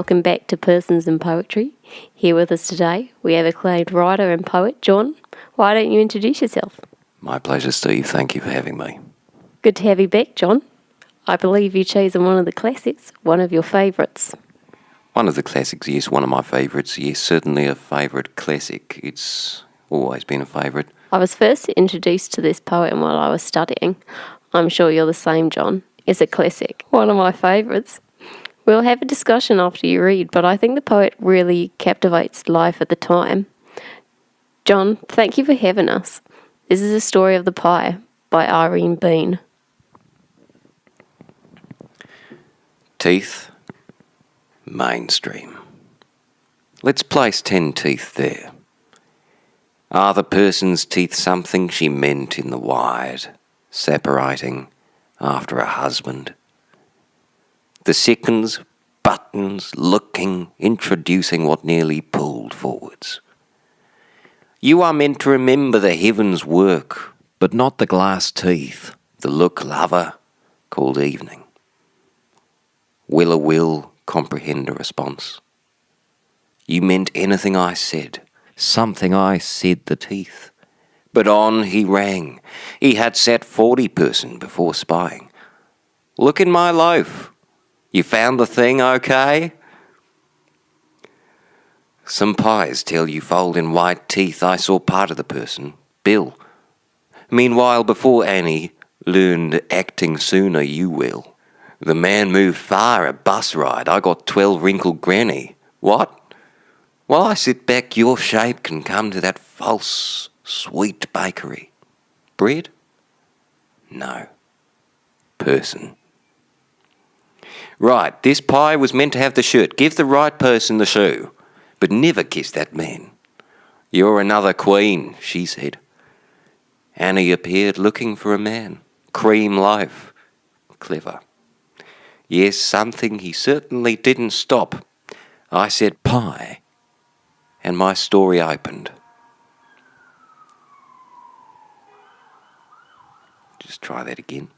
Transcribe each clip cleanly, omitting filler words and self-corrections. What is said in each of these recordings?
welcome back to Persons in Poetry. Here with us today, we have acclaimed writer and poet, John. Why don't you introduce yourself? My pleasure, Steve. Thank you for having me. Good to have you back, John. I believe you chosen one of the classics, one of your favourites. One of the classics, yes, one of my favourites. Yes, certainly a favourite classic. It's always been a favourite. I was first introduced to this poem while I was studying. I'm sure you're the same, John. It's a classic, one of my favourites. We'll have a discussion after you read, but I think the poet really captivates life at the time. John, thank you for having us. This is a story of the pie by Irene Bean. Teeth, mainstream. Let's place 10 teeth there. Are the person's teeth something she meant in the wide, separating after a husband? The seconds, buttons, looking, introducing what nearly pulled forwards. You are meant to remember the heavens' work, but not the glass teeth, the look lover called evening. Will a will comprehend a response? You meant anything I said, something I said the teeth. But on he rang. He had sat 40 person before spying. Look in my loaf. You found the thing okay? Some pies tell you fold in white teeth. I saw part of the person, Bill. Meanwhile, before Annie learned acting sooner, you will. The man moved far a bus ride. I got 12 wrinkled granny. What? While I sit back, your shape can come to that false, sweet bakery. Bread? No. Person. Right, this pie was meant to have the shirt. Give the right person the shoe. But never kiss that man. You're another queen, she said. Annie appeared looking for a man. Cream loaf. Clever. Yes, something he certainly didn't stop. I said pie, and my story opened. Just try that again.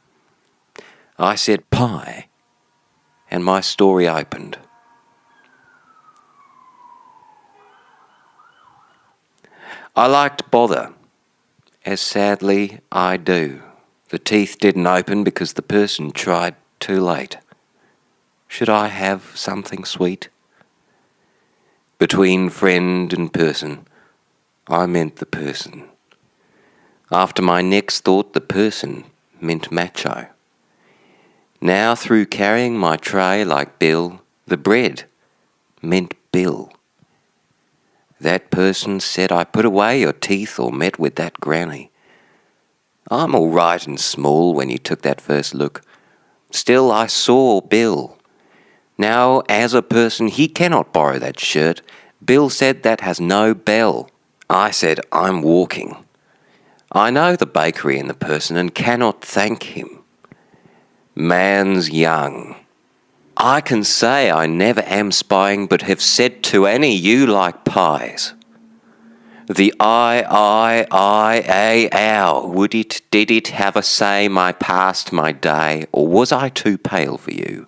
I said pie, and my story opened. I liked bother, as sadly I do. The teeth didn't open because the person tried too late. Should I have something sweet? Between friend and person, I meant the person. After my next thought, the person meant macho. Now through carrying my tray like Bill, the bread meant Bill. That person said I put away your teeth or met with that granny. I'm all right and small when you took that first look. Still I saw Bill. Now as a person he cannot borrow that shirt. Bill said that has no bell. I said I'm walking. I know the bakery and the person and cannot thank him. Man's young. I can say I never am spying, but have said to Annie you like pies. The ow, would it, did it have a say my past, my day, or was I too pale for you?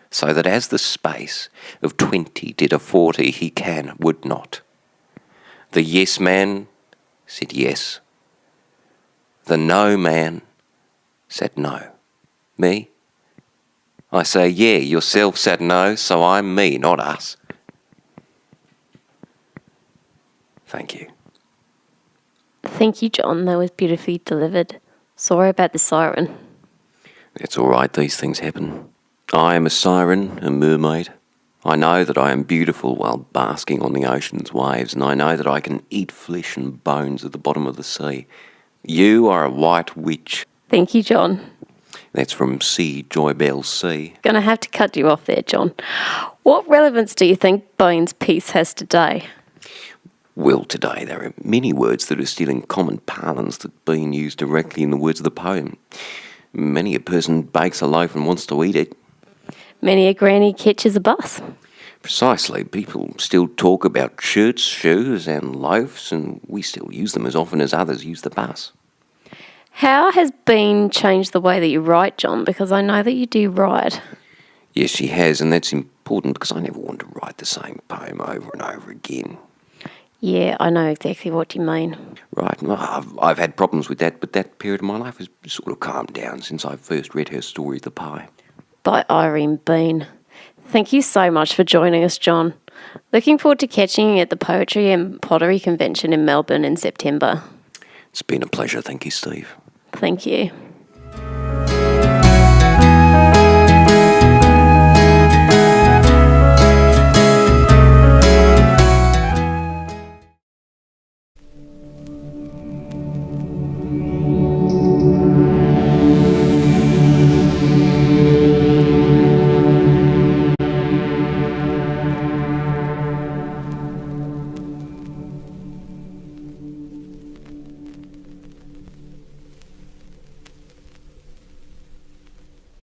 So that as the space of 20 did a 40, he can, would not. The yes man said yes. The no man said no. Me? I say, yeah, yourself said no, so I'm me, not us. Thank you. Thank you, John. That was beautifully delivered. Sorry about the siren. It's all right, these things happen. I am a siren, a mermaid. I know that I am beautiful while basking on the ocean's waves, and I know that I can eat flesh and bones at the bottom of the sea. You are a white witch. Thank you, John. That's from C. Joy Bell C. Gonna have to cut you off there, John. What relevance do you think Bean's piece has today? Well, today there are many words that are still in common parlance that are being used directly in the words of the poem. Many a person bakes a loaf and wants to eat it. Many a granny catches a bus. Precisely. People still talk about shirts, shoes and loaves, and we still use them as often as others use the bus. How has Bean changed the way that you write, John? Because I know that you do write. Yes, she has, and that's important because I never want to write the same poem over and over again. Yeah, I know exactly what you mean. Right, well, I've had problems with that, but that period of my life has sort of calmed down since I first read her story, The Pie. By Irene Bean. Thank you so much for joining us, John. Looking forward to catching you at the Poetry and Pottery Convention in Melbourne in September. It's been a pleasure, thank you, Steve. Thank you.